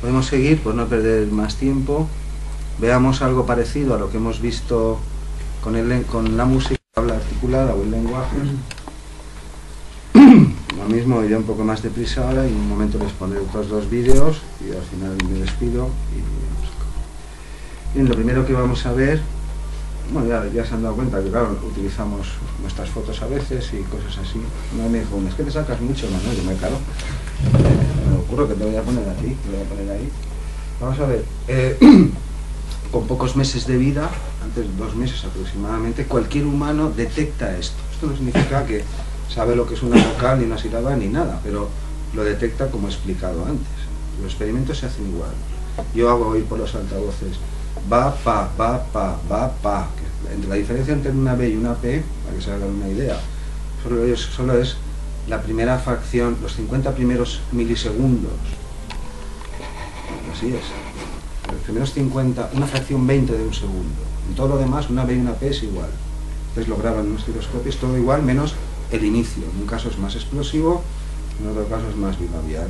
Podemos seguir, por no perder más tiempo. Veamos algo parecido a lo que hemos visto con la música, habla articulada o el lenguaje. Lo mismo, iré un poco más deprisa ahora y en un momento les pondré otros dos vídeos y al final me despido. Bien, lo primero que vamos a ver, bueno, ya se han dado cuenta que claro, utilizamos nuestras fotos a veces y cosas así. No me dijo, es que te sacas mucho, ¿no? Yo me caro. Me ocurre que te voy a poner aquí, te voy a poner ahí. Vamos a ver, con pocos meses de vida, antes de 2 meses aproximadamente, cualquier humano detecta esto. Esto no significa que sabe lo que es una vocal, ni una sílaba, ni nada, pero lo detecta como he explicado antes. Los experimentos se hacen igual. Yo hago oír por los altavoces, va, pa, va, pa. La diferencia entre una B y una P, para que se hagan una idea, solo es la primera fracción, los 50 primeros milisegundos. Así es. Los primeros 50, una fracción 20 de un segundo. En todo lo demás, una B y una P es igual. Entonces lo graban en un osciloscopio, es todo igual, menos el inicio. En un caso es más explosivo, en otro caso es más bilabial.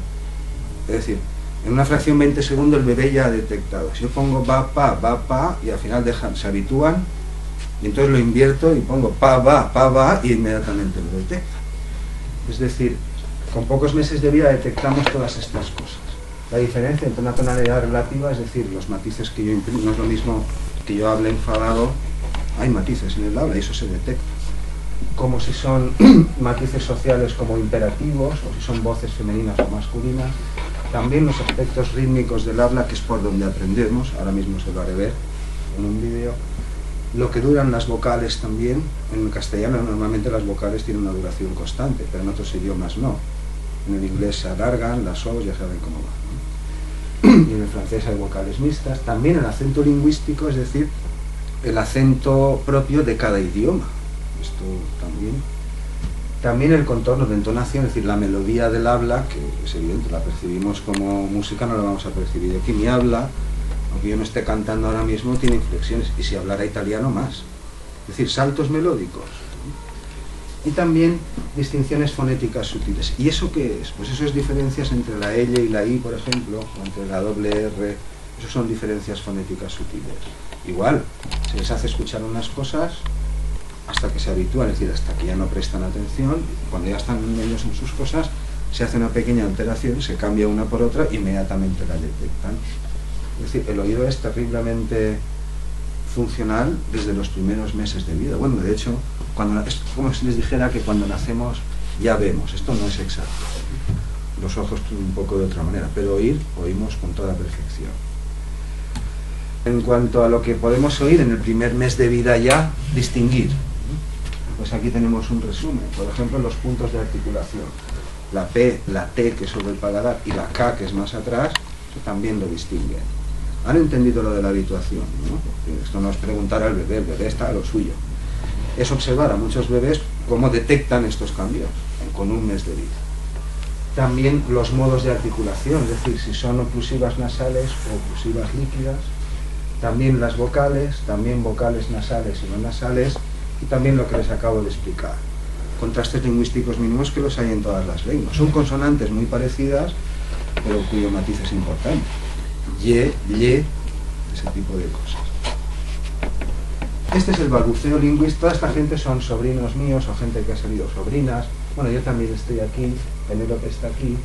Es decir, en una fracción 20 segundos el bebé ya ha detectado. Si yo pongo va, pa, y al final se habitúan, y entonces lo invierto y pongo pa, va, y inmediatamente lo detecta. Es decir, con pocos meses de vida detectamos todas estas cosas. La diferencia entre una tonalidad relativa, es decir, los matices que yo imprimo, no es lo mismo que yo hable enfadado, hay matices en el habla y eso se detecta. Como si son matices sociales como imperativos, o si son voces femeninas o masculinas. También los aspectos rítmicos del habla, que es por donde aprendemos, ahora mismo se lo haré ver en un vídeo. Lo que duran las vocales también, en castellano normalmente las vocales tienen una duración constante, pero en otros idiomas no. En el inglés se alargan, las O ya saben cómo va, ¿no? Y en el francés hay vocales mixtas. También el acento lingüístico, es decir, el acento propio de cada idioma. Esto también. También el contorno de entonación, es decir, la melodía del habla, que es evidente, la percibimos como música, no la vamos a percibir. Aquí mi habla, aunque yo no esté cantando ahora mismo, tiene inflexiones, y si hablara italiano más. Es decir, saltos melódicos. Y también distinciones fonéticas sutiles. ¿Y eso qué es? Pues eso es diferencias entre la L y la I, por ejemplo, o entre la doble R. Eso son diferencias fonéticas sutiles. Igual, se les hace escuchar unas cosas hasta que se habitúan, es decir, hasta que ya no prestan atención. Cuando ya están ellos en sus cosas, se hace una pequeña alteración, se cambia una por otra, inmediatamente la detectan. Es decir, el oído es terriblemente funcional desde los primeros meses de vida. Bueno, de hecho, es como si les dijera que cuando nacemos ya vemos. Esto no es exacto. Los ojos un poco de otra manera, pero oímos con toda perfección. En cuanto a lo que podemos oír en el primer mes de vida ya, distinguir. Pues aquí tenemos un resumen. Por ejemplo, los puntos de articulación. La P, la T, que es sobre el paladar, y la K, que es más atrás, eso también lo distinguen. Han entendido lo de la habituación, ¿no? Porque esto no es preguntar al bebé, el bebé está a lo suyo. Es observar a muchos bebés cómo detectan estos cambios con un mes de vida. También los modos de articulación, es decir, si son oclusivas nasales o oclusivas líquidas. También las vocales, también vocales nasales y no nasales, y también lo que les acabo de explicar. Contrastes lingüísticos mínimos que los hay en todas las lenguas. Son consonantes muy parecidas, pero cuyo matiz es importante. Ye, lle, ese tipo de cosas. Este es el balbuceo lingüístico. Toda esta gente son sobrinos míos o gente que ha salido sobrinas. Bueno, yo también estoy aquí, Penélope está aquí.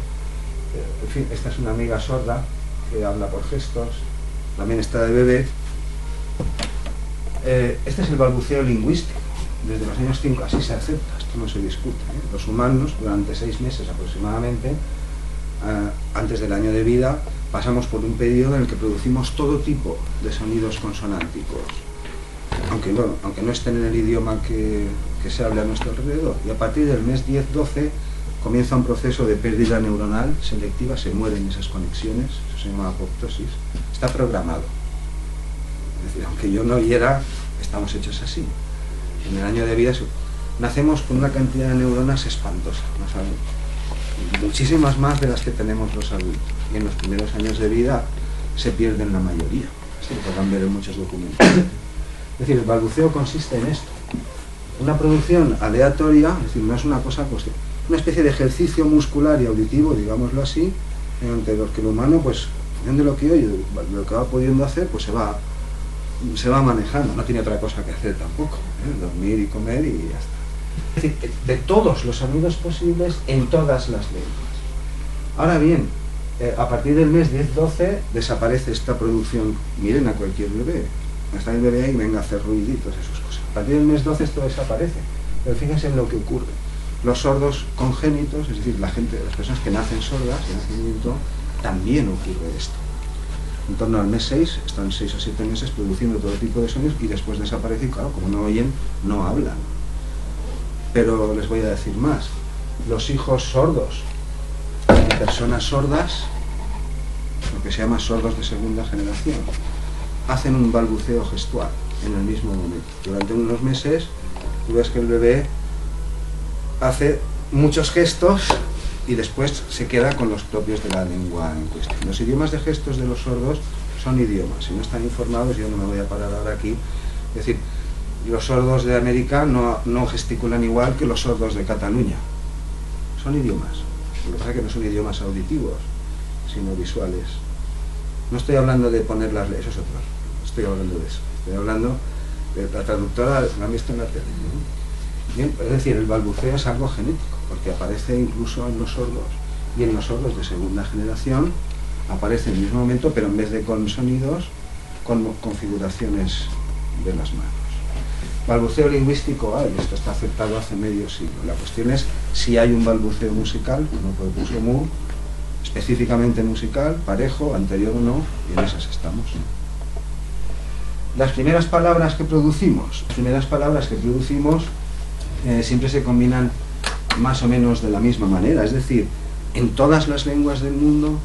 En fin, esta es una amiga sorda que habla por gestos. También está de bebé. Este es el balbuceo lingüístico. Desde los años 5 así se acepta, esto no se discute. Los humanos, durante 6 meses aproximadamente, antes del año de vida, pasamos por un periodo en el que producimos todo tipo de sonidos consonánticos, aunque no estén en el idioma que se hable a nuestro alrededor. Y a partir del mes 10-12 comienza un proceso de pérdida neuronal selectiva, se mueren esas conexiones, eso se llama apoptosis, está programado. Es decir, aunque yo no oyera, estamos hechos así. En el año de vida nacemos con una cantidad de neuronas espantosa, ¿no saben? Muchísimas más de las que tenemos los adultos. Y en los primeros años de vida se pierden la mayoría. Esto lo podrán ver en muchos documentos. Es decir, el balbuceo consiste en esto. Una producción aleatoria, es decir, no es una cosa, pues, una especie de ejercicio muscular y auditivo, digámoslo así, entre los que el humano pues función de lo que oye, de lo que va pudiendo hacer, pues se va manejando, no tiene otra cosa que hacer tampoco, dormir y comer y ya está. Es decir, de todos los sonidos posibles en todas las lenguas. Ahora bien, a partir del mes 10-12 desaparece esta producción. Miren a cualquier bebé, está el bebé ahí, venga a hacer ruiditos, esas cosas. A partir del mes 12 esto desaparece, pero fíjense en lo que ocurre. Los sordos congénitos, es decir, las personas que nacen sordas de nacimiento, también ocurre esto. En torno al mes 6, están 6 o 7 meses produciendo todo tipo de sonidos y después desaparece y claro, como no oyen, no hablan. Pero les voy a decir más, los hijos sordos de personas sordas, lo que se llama sordos de segunda generación, hacen un balbuceo gestual en el mismo momento. Durante unos meses tú ves que el bebé hace muchos gestos y después se queda con los propios de la lengua en cuestión. Los idiomas de gestos de los sordos son idiomas, si no están informados, yo no me voy a parar ahora aquí, es decir, los sordos de América no gesticulan igual que los sordos de Cataluña, son idiomas, lo que pasa es que no son idiomas auditivos, sino visuales. No estoy hablando de poner las leyes, eso es otro, no estoy hablando de eso, estoy hablando de la traductora, la han visto en la tele, ¿no? Bien, es decir, el balbuceo es algo genético, porque aparece incluso en los sordos, y en los sordos de segunda generación aparece en el mismo momento, pero en vez de con sonidos, con configuraciones de las manos. Balbuceo lingüístico hay, esto está aceptado hace medio siglo. La cuestión es si hay un balbuceo musical, uno propuso mu, específicamente musical, parejo, anterior o no, y en esas estamos. Las primeras palabras que producimos, siempre se combinan más o menos de la misma manera, es decir, en todas las lenguas del mundo,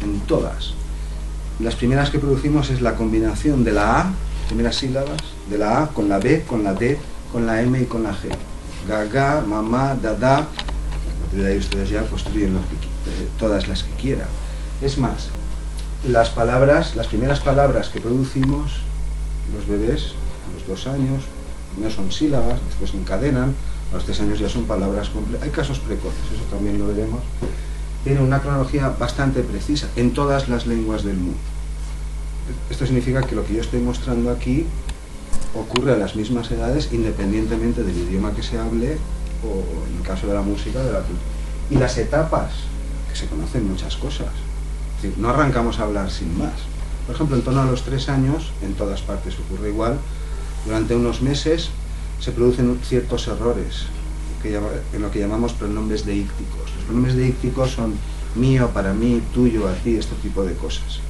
en todas, las primeras que producimos es la combinación de la A, primeras sílabas, de la A con la B, con la D, con la M y con la G. Gaga, mamá, dada, a partir de ahí ustedes ya construyen todas las que quieran. Es más, las primeras palabras que producimos, los bebés, a los 2 años, no son sílabas, después encadenan, a los 3 años ya son palabras completas. Hay casos precoces, eso también lo veremos. Tiene una cronología bastante precisa en todas las lenguas del mundo. Esto significa que lo que yo estoy mostrando aquí ocurre a las mismas edades independientemente del idioma que se hable o, en el caso de la música, de la cultura. Y las etapas, que se conocen muchas cosas. Es decir, no arrancamos a hablar sin más. Por ejemplo, en torno a los 3 años, en todas partes ocurre igual, durante unos meses se producen ciertos errores en lo que llamamos pronombres deícticos. Los pronombres deícticos son mío, para mí, tuyo, a ti, este tipo de cosas,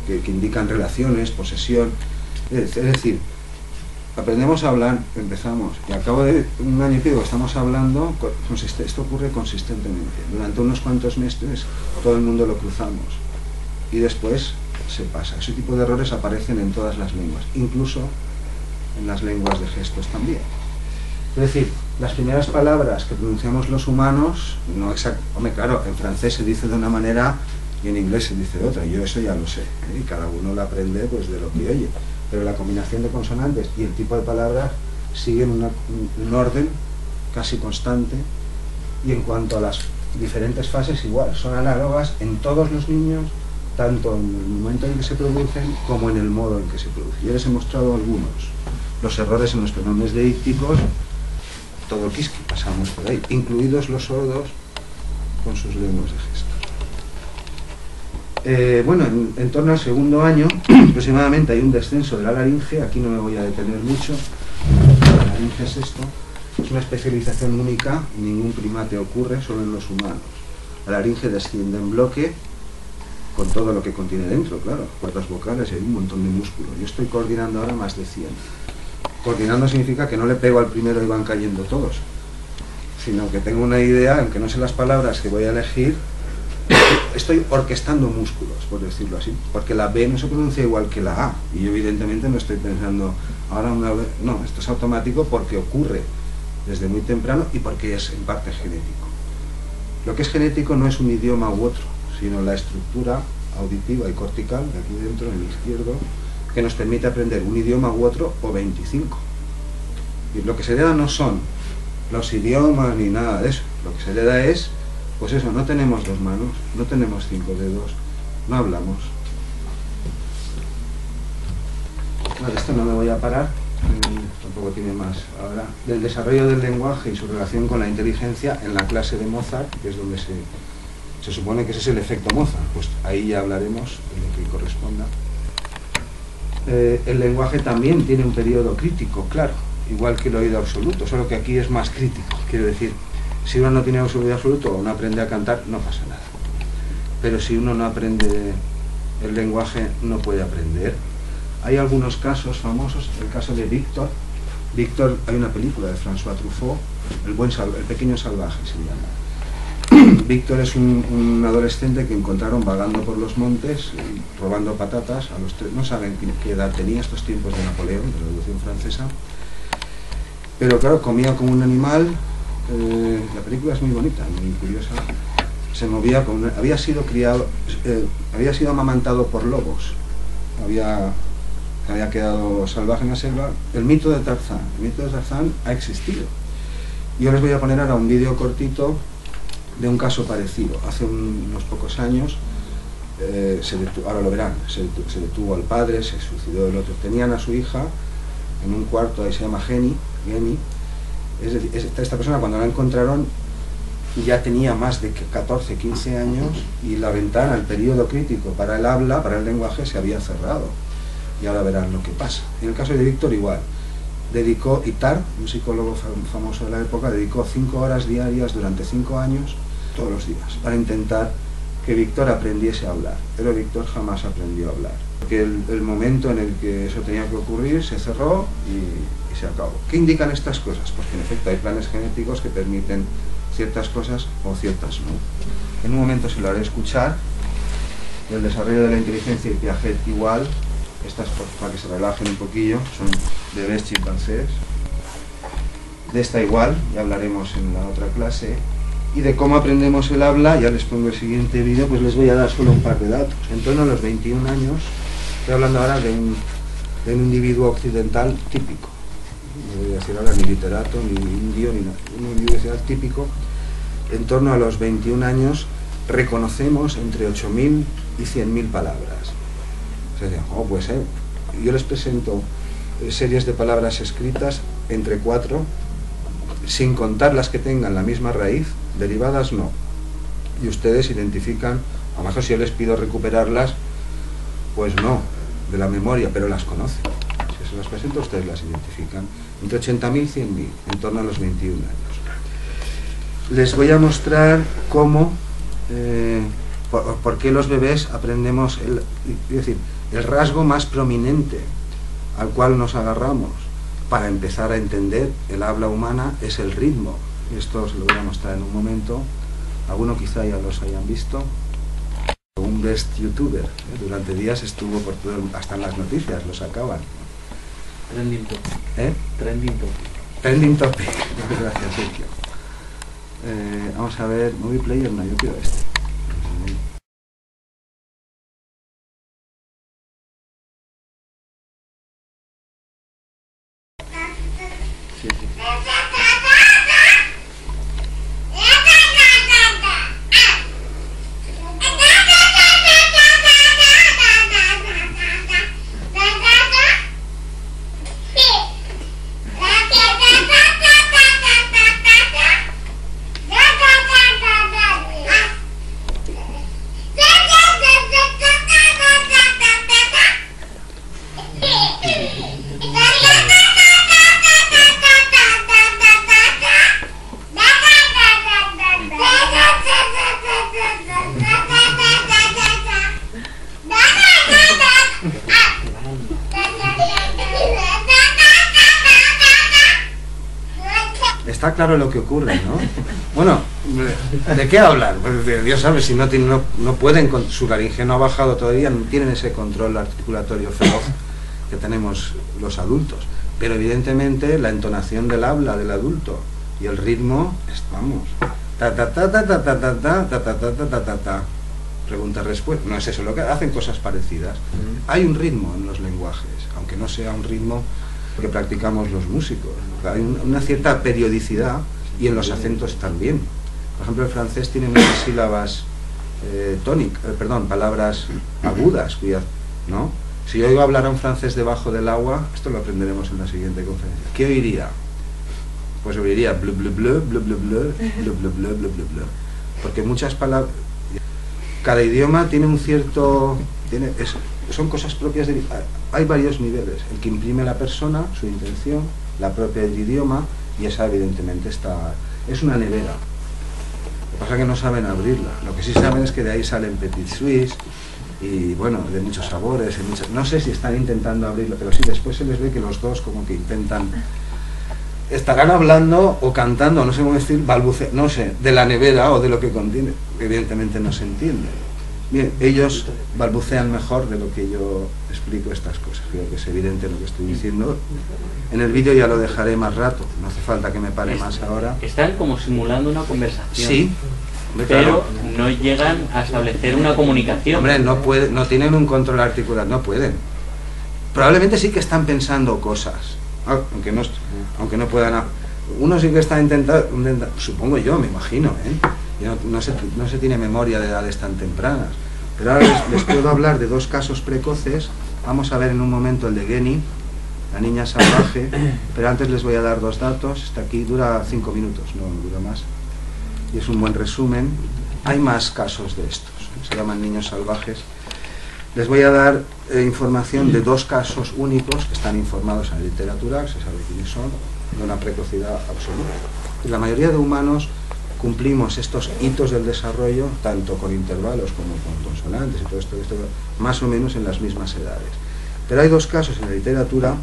que indican relaciones, posesión. Es decir, aprendemos a hablar, empezamos, y al cabo de un año y pico estamos hablando, esto ocurre consistentemente. Durante unos cuantos meses todo el mundo lo cruzamos, y después se pasa. Ese tipo de errores aparecen en todas las lenguas, incluso en las lenguas de gestos también. Es decir, las primeras palabras que pronunciamos los humanos, no hombre, claro, en francés se dice de una manera y en inglés se dice de otra, yo eso ya lo sé, y cada uno lo aprende pues de lo que oye, pero la combinación de consonantes y el tipo de palabras siguen un orden casi constante, y en cuanto a las diferentes fases igual, son análogas en todos los niños, tanto en el momento en que se producen como en el modo en que se producen. Yo les he mostrado algunos, los errores en los pronombres deícticos, todo el quisqui, pasamos por ahí, incluidos los sordos con sus lenguas de gestos. Bueno, en torno al segundo año aproximadamente hay un descenso de la laringe, aquí no me voy a detener mucho, la laringe es esto, es una especialización única, en ningún primate ocurre, solo en los humanos. La laringe desciende en bloque, con todo lo que contiene dentro, claro, cuerdas vocales y hay un montón de músculos. Yo estoy coordinando ahora más de 100. Coordinando significa que no le pego al primero y van cayendo todos, sino que tengo una idea, aunque no sé las palabras que voy a elegir, estoy orquestando músculos, por decirlo así, porque la B no se pronuncia igual que la A, y yo evidentemente no estoy pensando, ahora una B, no, esto es automático porque ocurre desde muy temprano y porque es en parte genético. Lo que es genético no es un idioma u otro, sino la estructura auditiva y cortical, de aquí dentro, en el izquierdo, que nos permite aprender un idioma u otro o 25. Y lo que se hereda no son los idiomas ni nada de eso, lo que se hereda es, pues eso, no tenemos 2 manos, no tenemos 5 dedos, no hablamos. Vale, esto no me voy a parar, tampoco tiene más. Ahora, del desarrollo del lenguaje y su relación con la inteligencia en la clase de Mozart, que es donde se supone que ese es el efecto Mozart, pues ahí ya hablaremos de lo que corresponda. El lenguaje también tiene un periodo crítico, claro, igual que el oído absoluto, solo que aquí es más crítico. Quiero decir, si uno no tiene oído absoluto o no aprende a cantar, no pasa nada. Pero si uno no aprende el lenguaje, no puede aprender. Hay algunos casos famosos, el caso de Víctor. Víctor, hay una película de François Truffaut, el pequeño salvaje se llama. Víctor es un adolescente que encontraron vagando por los montes, robando patatas, no saben qué edad tenía, estos tiempos de Napoleón, de la Revolución Francesa, pero claro, comía como un animal. La película es muy bonita, muy curiosa. Se movía había sido criado, había sido amamantado por lobos, había quedado salvaje en la selva. El mito de Tarzán ha existido. Yo les voy a poner ahora un vídeo cortito de un caso parecido. Hace unos pocos años, ahora lo verán, se detuvo al padre, se suicidó el otro. Tenían a su hija en un cuarto, ahí se llama Gemi. Es decir, esta persona, cuando la encontraron, ya tenía más de 14, 15 años, y la ventana, el periodo crítico para el habla, para el lenguaje, se había cerrado. Y ahora verán lo que pasa. En el caso de Víctor igual. Dedicó, Itard, un psicólogo famoso de la época, dedicó 5 horas diarias durante 5 años, todos los días, para intentar que Víctor aprendiese a hablar. Pero Víctor jamás aprendió a hablar. Porque el momento en el que eso tenía que ocurrir se cerró y se acabó. ¿Qué indican estas cosas? Pues que en efecto hay planes genéticos que permiten ciertas cosas o ciertas no. En un momento se lo haré escuchar. El desarrollo de la inteligencia y Piaget igual. Estas, para que se relajen un poquillo, son bebés chimpancés. De esta igual, ya hablaremos en la otra clase. Y de cómo aprendemos el habla, ya les pongo el siguiente vídeo, pues les voy a dar solo un par de datos. En torno a los 21 años, estoy hablando ahora de un individuo occidental típico. No voy a decir ahora ni literato, ni indio, ni nada. Un individuo típico. En torno a los 21 años, reconocemos entre 8.000 y 100.000 palabras. O sea, pues yo les presento series de palabras escritas entre 4, sin contar las que tengan la misma raíz, derivadas no. Y ustedes identifican, a lo mejor si yo les pido recuperarlas, pues no, de la memoria, pero las conocen. Si se las presento, ustedes las identifican. Entre 80.000 y 100.000, en torno a los 21 años. Les voy a mostrar cómo, por qué los bebés aprendemos, es decir, el rasgo más prominente al cual nos agarramos para empezar a entender el habla humana es el ritmo. Esto se lo voy a mostrar en un momento. Alguno quizá ya los hayan visto. Un best youtuber, durante días estuvo por todo, hasta en las noticias lo sacaban. Trending topic. Trending topic. Trending topic. Gracias, Sergio. Vamos a ver, Movie Player, no, yo quiero este. Sí, sí. Está claro lo que ocurre, ¿no? Bueno, ¿de qué hablan? Pues Dios sabe, si no pueden, su laringe no ha bajado todavía, no tienen ese control articulatorio feroz que tenemos los adultos. Pero evidentemente la entonación del habla del adulto y el ritmo, vamos, ta ta ta ta ta ta ta ta ta ta ta ta ta ta, pregunta-respuesta, no es eso lo que hacen, cosas parecidas. Hay un ritmo en los lenguajes, aunque no sea un ritmo que practicamos los músicos. Hay una cierta periodicidad, y en los acentos también. Por ejemplo, el francés tiene muchas sílabas palabras agudas, ¿no? Si yo oigo hablar a un francés debajo del agua, esto lo aprenderemos en la siguiente conferencia. ¿Qué oiría? Pues oiría blu blu blu blu blu blu blu blu blu blu blu blu. Porque muchas palabras, cada idioma tiene un cierto, son cosas propias de, hay varios niveles, el que imprime la persona, su intención, la propia del idioma, y esa evidentemente es una nevera. Lo que pasa es que no saben abrirla. Lo que sí saben es que de ahí salen petit suisse y bueno, de muchos sabores, no sé si están intentando abrirla, pero sí, después se les ve que los dos como que intentan, estarán hablando o cantando, no sé cómo decir, no sé, de la nevera o de lo que contiene, evidentemente no se entiende. Bien, ellos balbucean mejor de lo que yo explico estas cosas. Creo que es evidente lo que estoy diciendo. En el vídeo ya lo dejaré más rato, no hace falta que me pare más ahora. Están como simulando una conversación. Sí, pero no llegan a establecer una comunicación. Hombre, no tienen un control articular, no pueden. Probablemente sí que están pensando cosas, aunque no puedan. Uno sí que está intentando, supongo yo, me imagino, no se tiene memoria de edades tan tempranas. Pero ahora les puedo hablar de dos casos precoces. Vamos a ver en un momento el de Geni, la niña salvaje, pero antes les voy a dar dos datos. Está aquí, dura 5 minutos, no dura más. Y es un buen resumen. Hay más casos de estos, se llaman niños salvajes. Les voy a dar información de dos casos únicos que están informados en la literatura, se sabe quiénes son, de una precocidad absoluta. Y la mayoría de humanos cumplimos estos hitos del desarrollo, tanto con intervalos como con consonantes y todo esto, más o menos en las mismas edades. Pero hay dos casos en la literatura.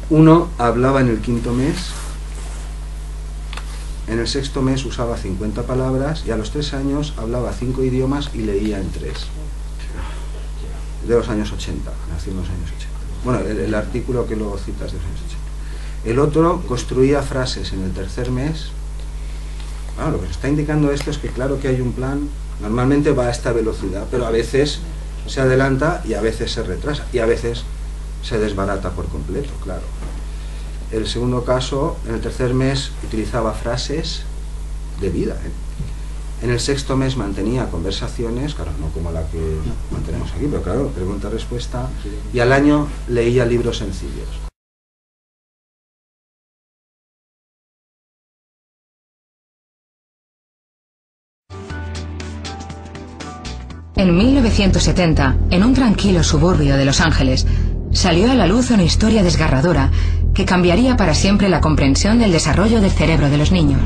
Uno hablaba en el 5.º mes, en el 6.º mes usaba 50 palabras y a los 3 años hablaba 5 idiomas y leía en 3. De los años 80, nació en los años 80. Bueno, el artículo que luego citas de los años 80. El otro construía frases en el 3.er mes. Bueno, lo que se está indicando esto es que claro que hay un plan, normalmente va a esta velocidad, pero a veces se adelanta y a veces se retrasa y a veces se desbarata por completo, claro. El segundo caso, en el 3.er mes utilizaba frases de vida. En el 6.º mes mantenía conversaciones, claro, no como la que mantenemos aquí, pero claro, pregunta-respuesta, y al año leía libros sencillos. En 1970, en un tranquilo suburbio de Los Ángeles, salió a la luz una historia desgarradora que cambiaría para siempre la comprensión del desarrollo del cerebro de los niños.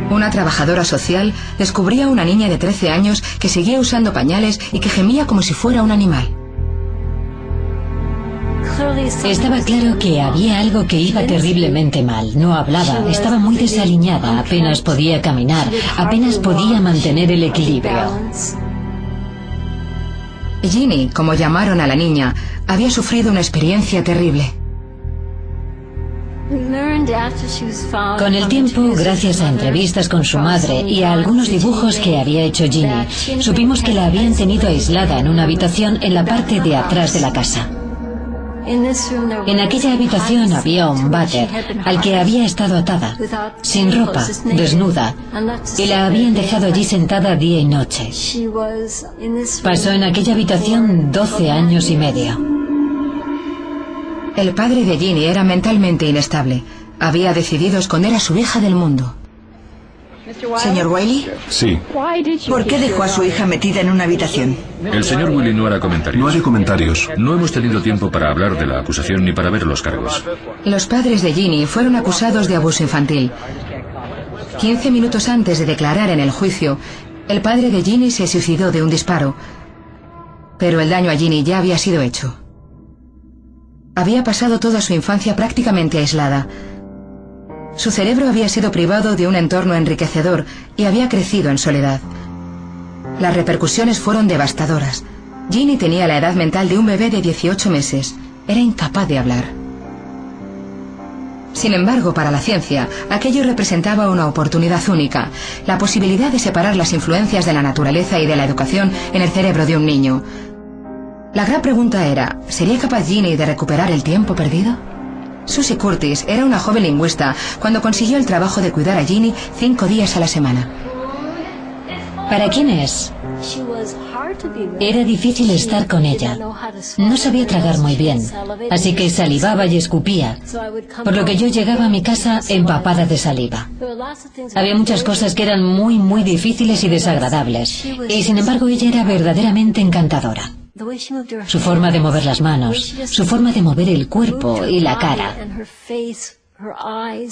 Una trabajadora social descubría a una niña de 13 años que seguía usando pañales y que gemía como si fuera un animal. Estaba claro que había algo que iba terriblemente mal. No hablaba, estaba muy desaliñada, apenas podía caminar, apenas podía mantener el equilibrio. Ginny, como llamaron a la niña, había sufrido una experiencia terrible. Con el tiempo, gracias a entrevistas con su madre y a algunos dibujos que había hecho Ginny, supimos que la habían tenido aislada en una habitación en la parte de atrás de la casa. En aquella habitación había un váter al que había estado atada, sin ropa, desnuda, y la habían dejado allí sentada día y noche. Pasó en aquella habitación 12 años y medio. El padre de Ginny era mentalmente inestable. Había decidido esconder a su hija del mundo. ¿Señor Wiley? Sí. ¿Por qué dejó a su hija metida en una habitación? El señor Wiley no hará comentarios. No haré comentarios. No hemos tenido tiempo para hablar de la acusación ni para ver los cargos. Los padres de Ginny fueron acusados de abuso infantil. 15 minutos antes de declarar en el juicio, el padre de Ginny se suicidó de un disparo. Pero el daño a Ginny ya había sido hecho. Había pasado toda su infancia prácticamente aislada. Su cerebro había sido privado de un entorno enriquecedor y había crecido en soledad. Las repercusiones fueron devastadoras. Ginny tenía la edad mental de un bebé de 18 meses. Era incapaz de hablar. Sin embargo, para la ciencia, aquello representaba una oportunidad única, la posibilidad de separar las influencias de la naturaleza y de la educación en el cerebro de un niño. La gran pregunta era, ¿sería capaz Ginny de recuperar el tiempo perdido? Susie Curtis era una joven lingüista cuando consiguió el trabajo de cuidar a Ginny 5 días a la semana. ¿Para quién es? Era difícil estar con ella. No sabía tragar muy bien, así que salivaba y escupía, por lo que yo llegaba a mi casa empapada de saliva. Había muchas cosas que eran muy difíciles y desagradables, y sin embargo ella era verdaderamente encantadora. Su forma de mover las manos, su forma de mover el cuerpo y la cara.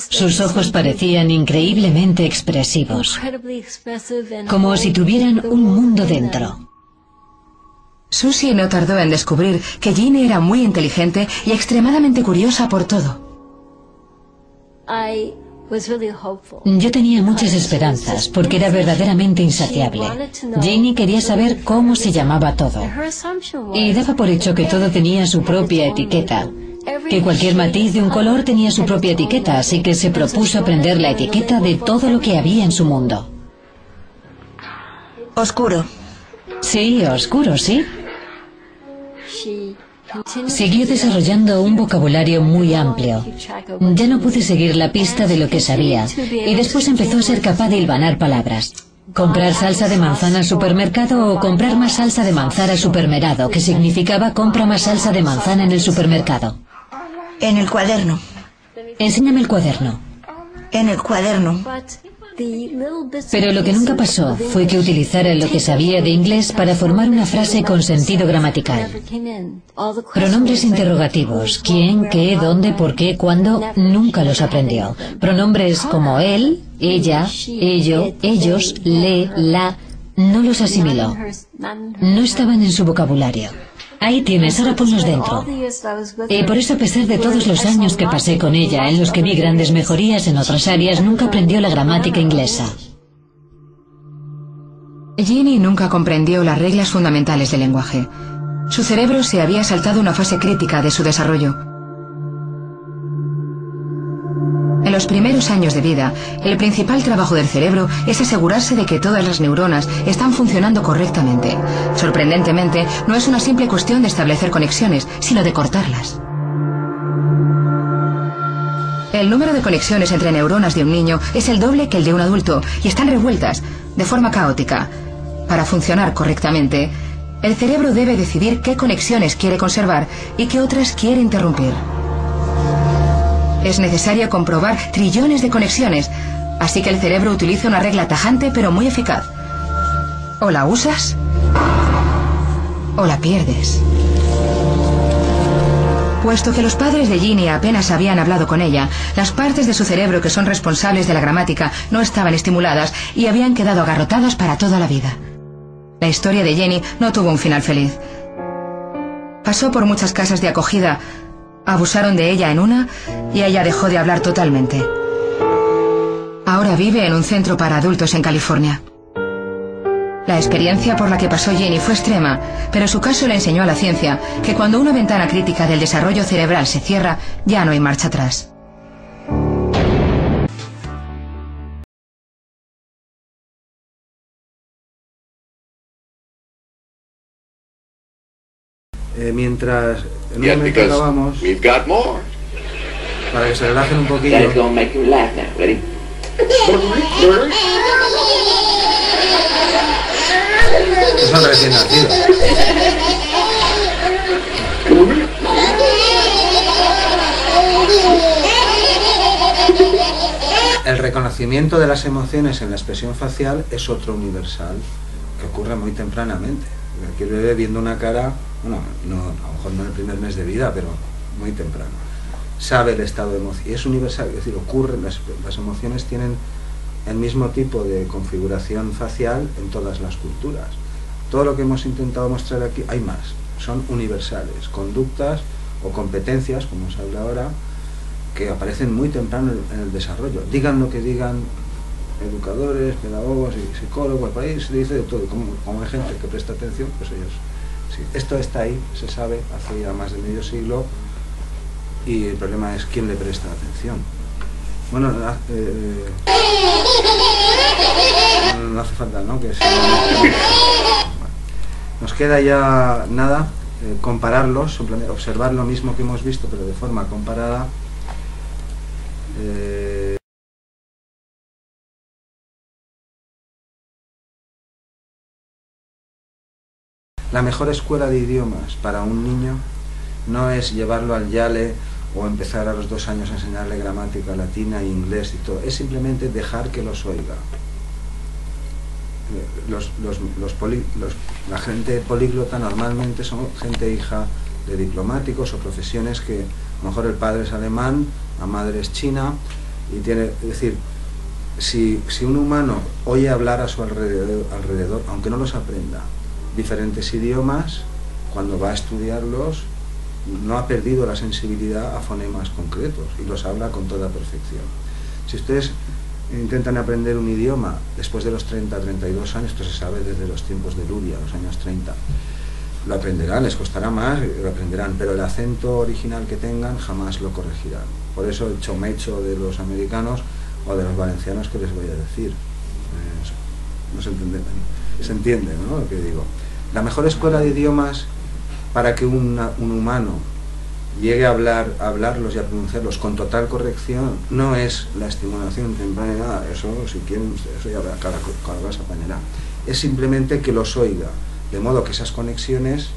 Sus ojos parecían increíblemente expresivos, como si tuvieran un mundo dentro. Susie no tardó en descubrir que Ginny era muy inteligente y extremadamente curiosa por todo. Yo tenía muchas esperanzas, porque era verdaderamente insaciable. Ginny quería saber cómo se llamaba todo, y daba por hecho que todo tenía su propia etiqueta, que cualquier matiz de un color tenía su propia etiqueta, así que se propuso aprender la etiqueta de todo lo que había en su mundo. Oscuro. Sí, oscuro, sí. Siguió desarrollando un vocabulario muy amplio. Ya no pude seguir la pista de lo que sabía, y después empezó a ser capaz de hilvanar palabras. Comprar salsa de manzana al supermercado o comprar más salsa de manzana al supermercado, que significaba compra más salsa de manzana en el supermercado. En el cuaderno. Enséñame el cuaderno. En el cuaderno. Pero lo que nunca pasó fue que utilizara lo que sabía de inglés para formar una frase con sentido gramatical. Pronombres interrogativos, quién, qué, dónde, por qué, cuándo, nunca los aprendió. Pronombres como él, ella, ello, ellos, le, la, no los asimiló. No estaban en su vocabulario. Ahí tienes, ahora ponlos dentro. Y por eso, a pesar de todos los años que pasé con ella, en los que vi grandes mejorías en otras áreas, nunca aprendió la gramática inglesa. Ginny nunca comprendió las reglas fundamentales del lenguaje. Su cerebro se había saltado una fase crítica de su desarrollo. En los primeros años de vida, el principal trabajo del cerebro es asegurarse de que todas las neuronas están funcionando correctamente. Sorprendentemente, no es una simple cuestión de establecer conexiones, sino de cortarlas. El número de conexiones entre neuronas de un niño es el doble que el de un adulto, y están revueltas, de forma caótica. Para funcionar correctamente, el cerebro debe decidir qué conexiones quiere conservar y qué otras quiere interrumpir. Es necesario comprobar trillones de conexiones, así que el cerebro utiliza una regla tajante pero muy eficaz. O la usas, o la pierdes. Puesto que los padres de Ginny apenas habían hablado con ella, las partes de su cerebro que son responsables de la gramática no estaban estimuladas y habían quedado agarrotadas para toda la vida. La historia de Jenny no tuvo un final feliz. Pasó por muchas casas de acogida. Abusaron de ella en una y ella dejó de hablar totalmente. Ahora vive en un centro para adultos en California. La experiencia por la que pasó Jenny fue extrema, pero su caso le enseñó a la ciencia que cuando una ventana crítica del desarrollo cerebral se cierra, ya no hay marcha atrás. Mientras en un momento acabamos, para que se relajen un poquillo. Son recién nacidos. El reconocimiento de las emociones en la expresión facial es otro universal que ocurre muy tempranamente. Aquí el bebé viendo una cara, bueno, no, a lo mejor no en el primer mes de vida, pero muy temprano, sabe el estado de emoción, y es universal, es decir, ocurre, las emociones tienen el mismo tipo de configuración facial en todas las culturas. Todo lo que hemos intentado mostrar aquí, hay más, son universales, conductas o competencias, como se habla ahora, que aparecen muy temprano en el desarrollo. Digan lo que digan educadores, pedagogos y psicólogos, por ahí se dice de todo, como hay gente que presta atención, pues ellos, sí, esto está ahí, se sabe, hace ya más de medio siglo, y el problema es quién le presta atención. Bueno, no hace falta, ¿no? Que nos queda ya nada, compararlos, observar lo mismo que hemos visto, pero de forma comparada. La mejor escuela de idiomas para un niño no es llevarlo al Yale o empezar a los 2 años a enseñarle gramática latina e inglés y todo, es simplemente dejar que los oiga. La gente políglota normalmente son gente hija de diplomáticos o profesiones que a lo mejor el padre es alemán, la madre es china, y tiene, es decir, si un humano oye hablar a su alrededor, aunque no los aprenda, diferentes idiomas, cuando va a estudiarlos, no ha perdido la sensibilidad a fonemas concretos y los habla con toda perfección. Si ustedes intentan aprender un idioma después de los 30, 32 años, esto se sabe desde los tiempos de Luria, los años 30, lo aprenderán, les costará más, lo aprenderán, pero el acento original que tengan jamás lo corregirán. Por eso el chomecho de los americanos o de los valencianos, que les voy a decir, no se entiende, ¿no?, lo que digo. La mejor escuela de idiomas para que un humano llegue a hablarlos y a pronunciarlos con total corrección no es la estimulación temprana, eso si quieren ustedes, eso ya cada cosa apañará. Es simplemente que los oiga, de modo que esas conexiones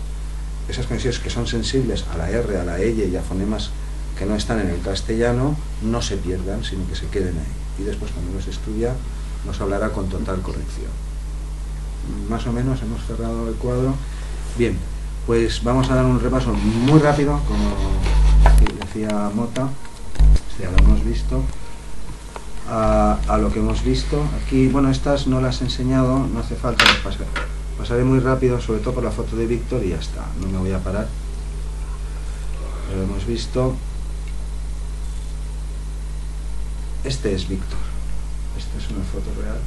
que son sensibles a la R, a la L y a fonemas que no están en el castellano, no se pierdan, sino que se queden ahí. Y después, cuando los estudia, nos hablará con total corrección. Más o menos hemos cerrado el cuadro. Bien, pues vamos a dar un repaso muy rápido, como decía Mota, ya lo hemos visto, a lo que hemos visto. Aquí, bueno, estas no las he enseñado, no hace falta, las pasaré muy rápido, sobre todo por la foto de Víctor, y ya está, no me voy a parar. Lo hemos visto. Este es Víctor, esta es una foto real,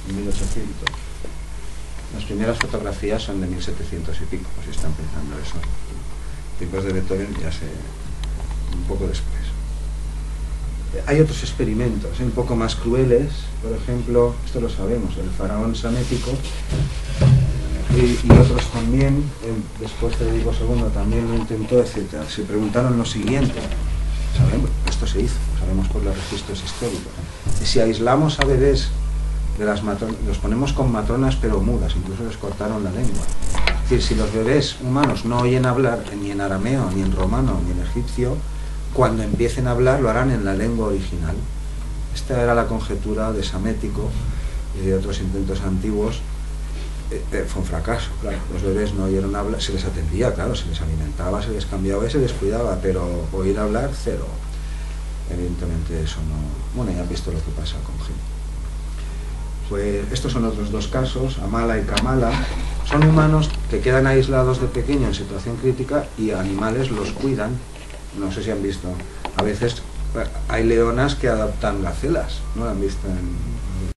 en 1800. Las primeras fotografías son de 1700 y pico, pues están pensando eso. Tipos de Beethoven ya sé, un poco después. Hay otros experimentos, un poco más crueles, por ejemplo, esto lo sabemos, el faraón samético, y otros también, después Federico II también lo intentó, etc. Se preguntaron lo siguiente, sabemos, esto se hizo, sabemos por los registros históricos, y si aislamos a bebés de las matronas, los ponemos con matronas pero mudas, incluso les cortaron la lengua. Es decir, si los bebés humanos no oyen hablar ni en arameo, ni en romano, ni en egipcio, cuando empiecen a hablar lo harán en la lengua original. Esta era la conjetura de Samético y de otros intentos antiguos. Fue un fracaso, claro. Los bebés no oyeron hablar, se les atendía, claro, se les alimentaba, se les cambiaba y se les cuidaba, pero oír hablar, cero. Evidentemente eso no... Bueno, ya han visto lo que pasa con Gil. Pues estos son otros dos casos, Amala y Kamala. Son humanos que quedan aislados de pequeño en situación crítica y animales los cuidan. No sé si han visto, a veces hay leonas que adoptan gacelas, ¿no lo han visto en